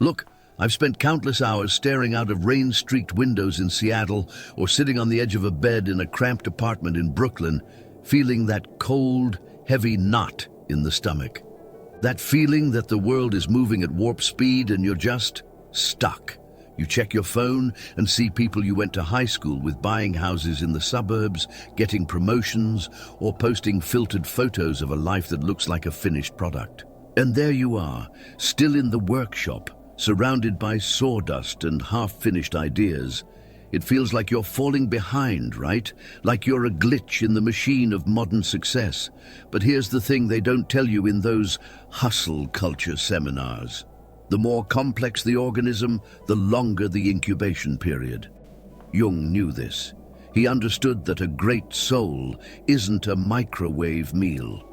Look, I've spent countless hours staring out of rain-streaked windows in Seattle or sitting on the edge of a bed in a cramped apartment in Brooklyn, feeling that cold, heavy knot in the stomach. That feeling that the world is moving at warp speed and you're just stuck. You check your phone and see people you went to high school with buying houses in the suburbs, getting promotions, or posting filtered photos of a life that looks like a finished product. And there you are, still in the workshop, surrounded by sawdust and half-finished ideas. It feels like you're falling behind, right? Like you're a glitch in the machine of modern success. But here's the thing they don't tell you in those hustle culture seminars. The more complex the organism, the longer the incubation period. Jung knew this. He understood that a great soul isn't a microwave meal.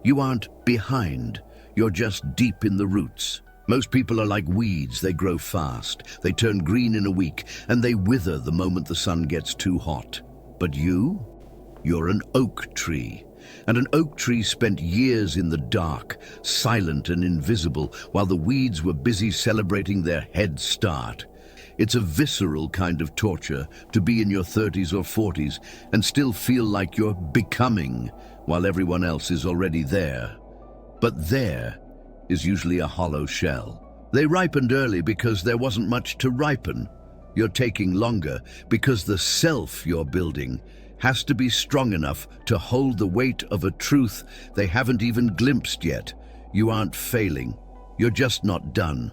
You aren't behind, you're just deep in the roots. Most people are like weeds. They grow fast, they turn green in a week, and they wither the moment the sun gets too hot. But you're an oak tree. And an oak tree spent years in the dark, silent and invisible, while the weeds were busy celebrating their head start. It's a visceral kind of torture to be in your 30s or 40s and still feel like you're becoming, while everyone else is already there. But there is usually a hollow shell. They ripened early because there wasn't much to ripen. You're taking longer because the self you're building has to be strong enough to hold the weight of a truth they haven't even glimpsed yet. You aren't failing. You're just not done.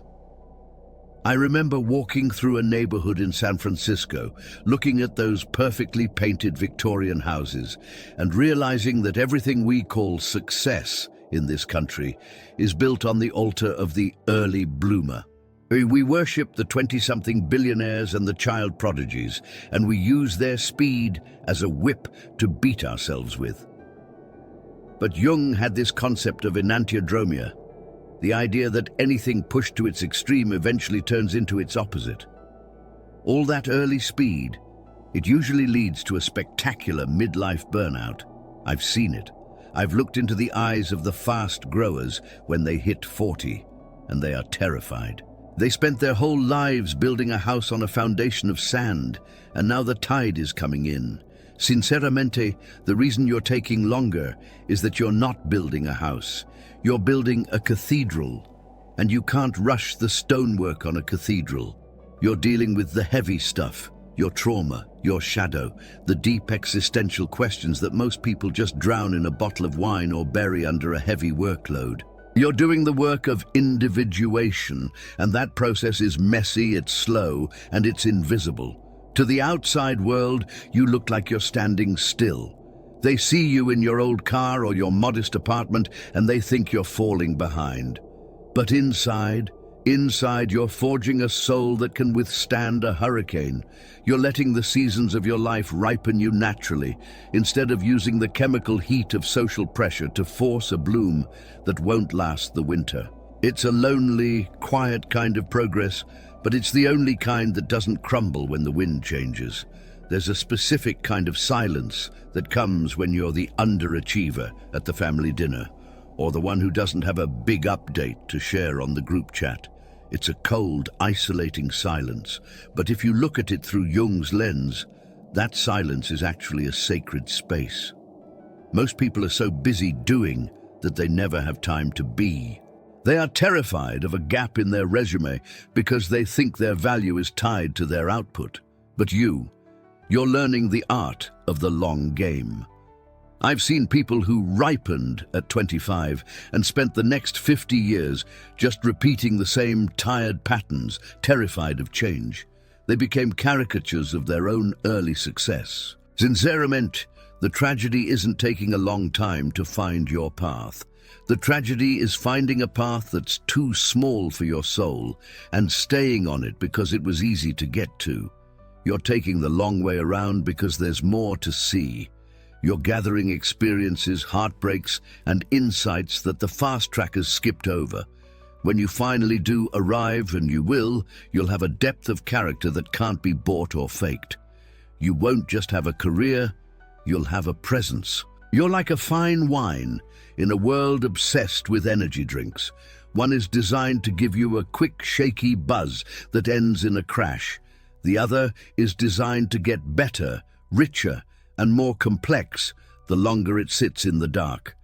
I remember walking through a neighborhood in San Francisco, looking at those perfectly painted Victorian houses, and realizing that everything we call success in this country is built on the altar of the early bloomer. We worship the 20-something billionaires and the child prodigies, and we use their speed as a whip to beat ourselves with. But Jung had this concept of enantiodromia, the idea that anything pushed to its extreme eventually turns into its opposite. All that early speed, it usually leads to a spectacular midlife burnout. I've seen it. I've looked into the eyes of the fast growers when they hit 40, and they are terrified. They spent their whole lives building a house on a foundation of sand, and now the tide is coming in. Sinceramente, the reason you're taking longer is that you're not building a house. You're building a cathedral, and you can't rush the stonework on a cathedral. You're dealing with the heavy stuff, your trauma, your shadow, the deep existential questions that most people just drown in a bottle of wine or bury under a heavy workload. You're doing the work of individuation, and that process is messy, it's slow, and it's invisible. To the outside world, you look like you're standing still. They see you in your old car or your modest apartment, and they think you're falling behind. But inside you're forging a soul that can withstand a hurricane. You're letting the seasons of your life ripen you naturally, instead of using the chemical heat of social pressure to force a bloom that won't last the winter. It's a lonely, quiet kind of progress, but it's the only kind that doesn't crumble when the wind changes. There's a specific kind of silence that comes when you're the underachiever at the family dinner, or the one who doesn't have a big update to share on the group chat. It's a cold, isolating silence, but if you look at it through Jung's lens, that silence is actually a sacred space. Most people are so busy doing that they never have time to be. They are terrified of a gap in their resume because they think their value is tied to their output. But you're learning the art of the long game. I've seen people who ripened at 25 and spent the next 50 years just repeating the same tired patterns, terrified of change. They became caricatures of their own early success. Sinceramente, the tragedy isn't taking a long time to find your path. The tragedy is finding a path that's too small for your soul and staying on it because it was easy to get to. You're taking the long way around because there's more to see. You're gathering experiences, heartbreaks, and insights that the fast trackers skipped over. When you finally do arrive, and you will, you'll have a depth of character that can't be bought or faked. You won't just have a career, you'll have a presence. You're like a fine wine in a world obsessed with energy drinks. One is designed to give you a quick, shaky buzz that ends in a crash. The other is designed to get better, richer, and more complex the longer it sits in the dark.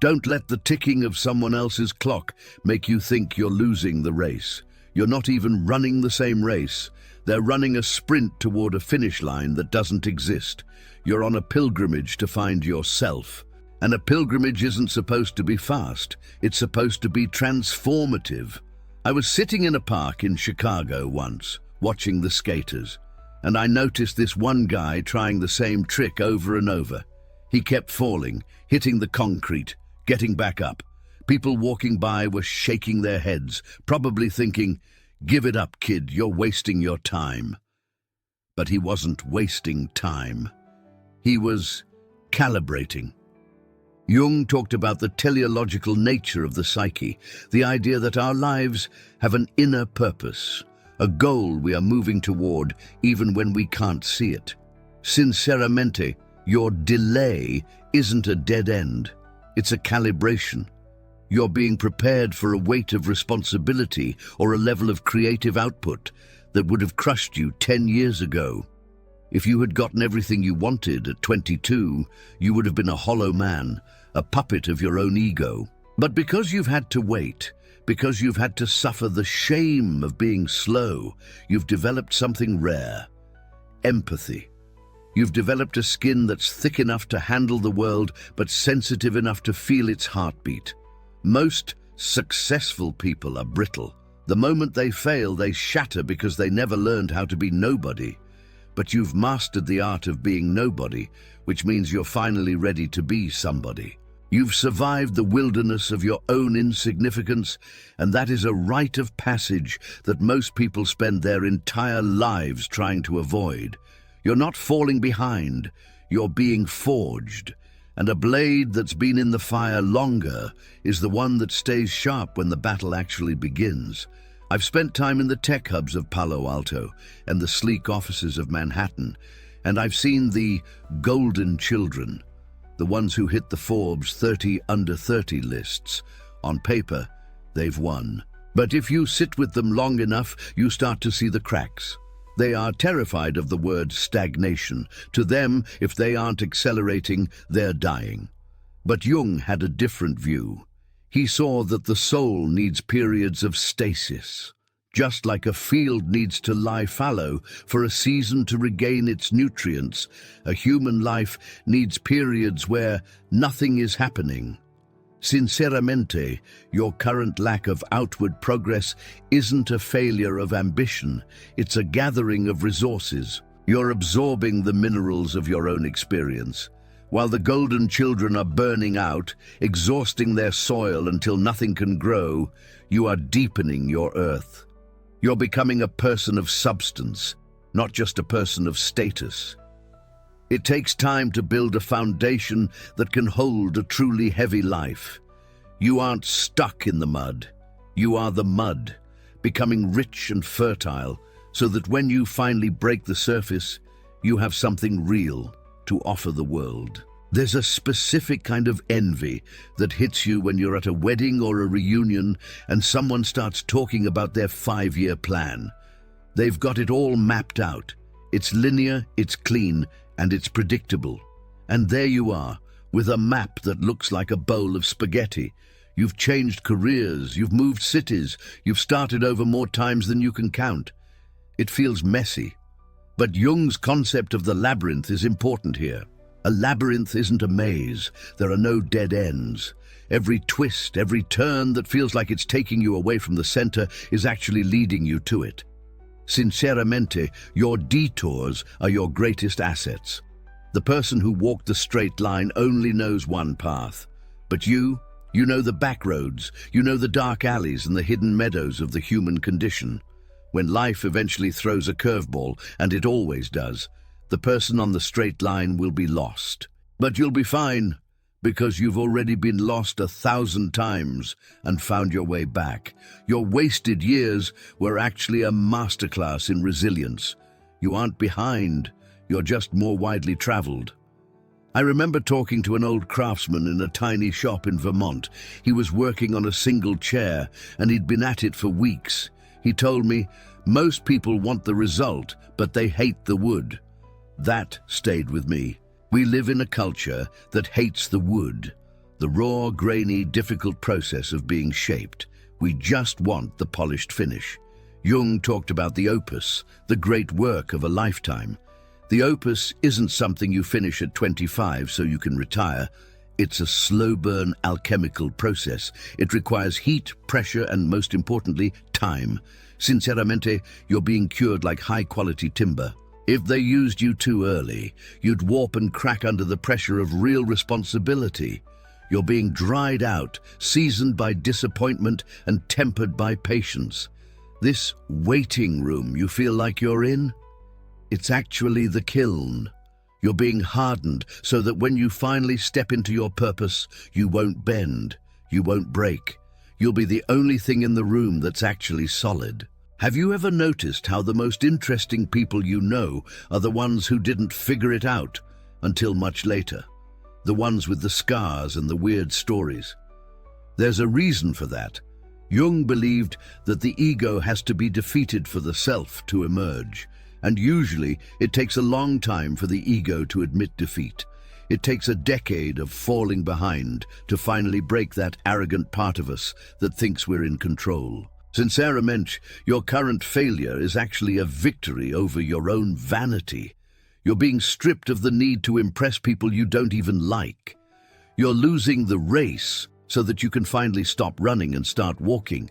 Don't let the ticking of someone else's clock make you think you're losing the race. You're not even running the same race. They're running a sprint toward a finish line that doesn't exist. You're on a pilgrimage to find yourself. And a pilgrimage isn't supposed to be fast. It's supposed to be transformative. I was sitting in a park in Chicago once, watching the skaters, and I noticed this one guy trying the same trick over and over. He kept falling, hitting the concrete, getting back up. People walking by were shaking their heads, probably thinking, "Give it up, kid, you're wasting your time." But he wasn't wasting time. He was calibrating. Jung talked about the teleological nature of the psyche, the idea that our lives have an inner purpose, a goal we are moving toward even when we can't see it. Sinceramente, your delay isn't a dead end, it's a calibration. You're being prepared for a weight of responsibility or a level of creative output that would have crushed you 10 years ago. If you had gotten everything you wanted at 22, you would have been a hollow man, a puppet of your own ego. But because you've had to wait, because you've had to suffer the shame of being slow, you've developed something rare: empathy. You've developed a skin that's thick enough to handle the world, but sensitive enough to feel its heartbeat. Most successful people are brittle. The moment they fail, they shatter because they never learned how to be nobody. But you've mastered the art of being nobody, which means you're finally ready to be somebody. You've survived the wilderness of your own insignificance, and that is a rite of passage that most people spend their entire lives trying to avoid. You're not falling behind, you're being forged. And a blade that's been in the fire longer is the one that stays sharp when the battle actually begins. I've spent time in the tech hubs of Palo Alto and the sleek offices of Manhattan, and I've seen the golden children, the ones who hit the Forbes 30 under 30 lists. On paper, they've won. But if you sit with them long enough, you start to see the cracks. They are terrified of the word stagnation. To them, if they aren't accelerating, they're dying. But Jung had a different view. He saw that the soul needs periods of stasis. Just like a field needs to lie fallow for a season to regain its nutrients, a human life needs periods where nothing is happening. Sinceramente, your current lack of outward progress isn't a failure of ambition, it's a gathering of resources. You're absorbing the minerals of your own experience. While the golden children are burning out, exhausting their soil until nothing can grow, you are deepening your earth. You're becoming a person of substance, not just a person of status. It takes time to build a foundation that can hold a truly heavy life. You aren't stuck in the mud. You are the mud, becoming rich and fertile, so that when you finally break the surface, you have something real to offer the world. There's a specific kind of envy that hits you when you're at a wedding or a reunion and someone starts talking about their 5-year plan. They've got it all mapped out. It's linear, it's clean, and it's predictable. And there you are, with a map that looks like a bowl of spaghetti. You've changed careers, you've moved cities, you've started over more times than you can count. It feels messy. But Jung's concept of the labyrinth is important here. A labyrinth isn't a maze. There are no dead ends. Every twist, every turn that feels like it's taking you away from the center is actually leading you to it. Sinceramente, your detours are your greatest assets. The person who walked the straight line only knows one path. But you know the back roads, you know the dark alleys and the hidden meadows of the human condition. When life eventually throws a curveball, and it always does, the person on the straight line will be lost. But you'll be fine, because you've already been lost 1,000 times and found your way back. Your wasted years were actually a masterclass in resilience. You aren't behind, you're just more widely traveled. I remember talking to an old craftsman in a tiny shop in Vermont. He was working on a single chair, and he'd been at it for weeks. He told me, "Most people want the result, but they hate the wood." That stayed with me. We live in a culture that hates the wood, the raw, grainy, difficult process of being shaped. We just want the polished finish. Jung talked about the opus, the great work of a lifetime. The opus isn't something you finish at 25 so you can retire. It's a slow-burn alchemical process. It requires heat, pressure, and most importantly, time. Sinceramente, you're being cured like high-quality timber. If they used you too early, you'd warp and crack under the pressure of real responsibility. You're being dried out, seasoned by disappointment and tempered by patience. This waiting room you feel like you're in, it's actually the kiln. You're being hardened so that when you finally step into your purpose, you won't bend, you won't break. You'll be the only thing in the room that's actually solid. Have you ever noticed how the most interesting people you know are the ones who didn't figure it out until much later? The ones with the scars and the weird stories. There's a reason for that. Jung believed that the ego has to be defeated for the self to emerge. And usually, it takes a long time for the ego to admit defeat. It takes a decade of falling behind to finally break that arrogant part of us that thinks we're in control. Sinceramente, your current failure is actually a victory over your own vanity. You're being stripped of the need to impress people you don't even like. You're losing the race so that you can finally stop running and start walking.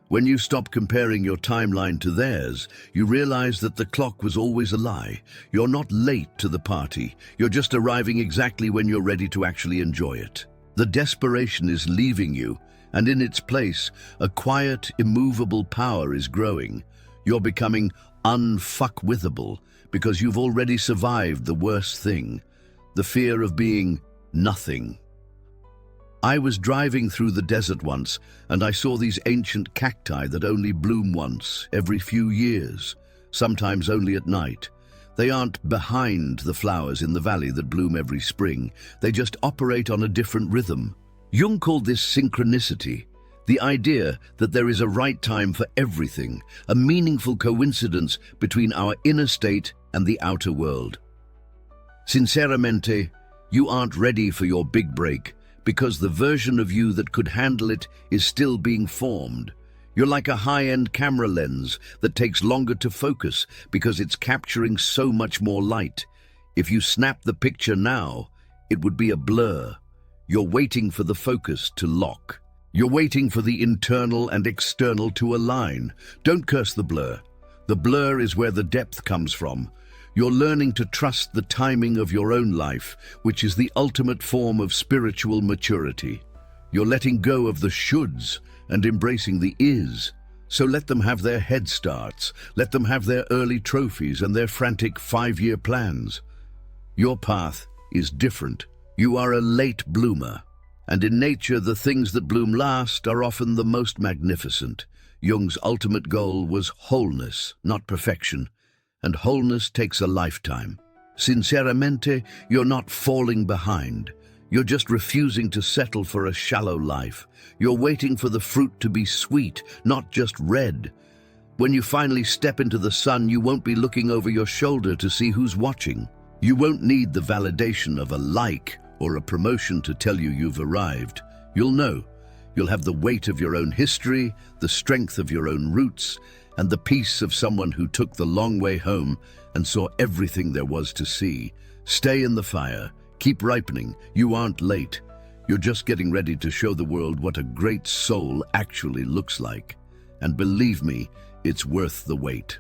When you stop comparing your timeline to theirs, you realize that the clock was always a lie. You're not late to the party. You're just arriving exactly when you're ready to actually enjoy it. The desperation is leaving you, and in its place, a quiet, immovable power is growing. You're becoming unfuckwithable because you've already survived the worst thing, the fear of being nothing. I was driving through the desert once, and I saw these ancient cacti that only bloom once every few years, sometimes only at night. They aren't behind the flowers in the valley that bloom every spring. They just operate on a different rhythm. Jung called this synchronicity, the idea that there is a right time for everything, a meaningful coincidence between our inner state and the outer world. Sinceramente, you aren't ready for your big break, because the version of you that could handle it is still being formed. You're like a high-end camera lens that takes longer to focus because it's capturing so much more light. If you snap the picture now, it would be a blur. You're waiting for the focus to lock. You're waiting for the internal and external to align. Don't curse the blur. The blur is where the depth comes from. You're learning to trust the timing of your own life, which is the ultimate form of spiritual maturity. You're letting go of the shoulds and embracing the is. So let them have their head starts, let them have their early trophies and their frantic 5-year plans. Your path is different. You are a late bloomer. And in nature, the things that bloom last are often the most magnificent. Jung's ultimate goal was wholeness, not perfection. And wholeness takes a lifetime. Sinceramente, you're not falling behind. You're just refusing to settle for a shallow life. You're waiting for the fruit to be sweet, not just red. When you finally step into the sun, you won't be looking over your shoulder to see who's watching. You won't need the validation of a like or a promotion to tell you you've arrived. You'll know. You'll have the weight of your own history, the strength of your own roots, and the peace of someone who took the long way home and saw everything there was to see. Stay in the fire. Keep ripening. You aren't late. You're just getting ready to show the world what a great soul actually looks like. And believe me, it's worth the wait.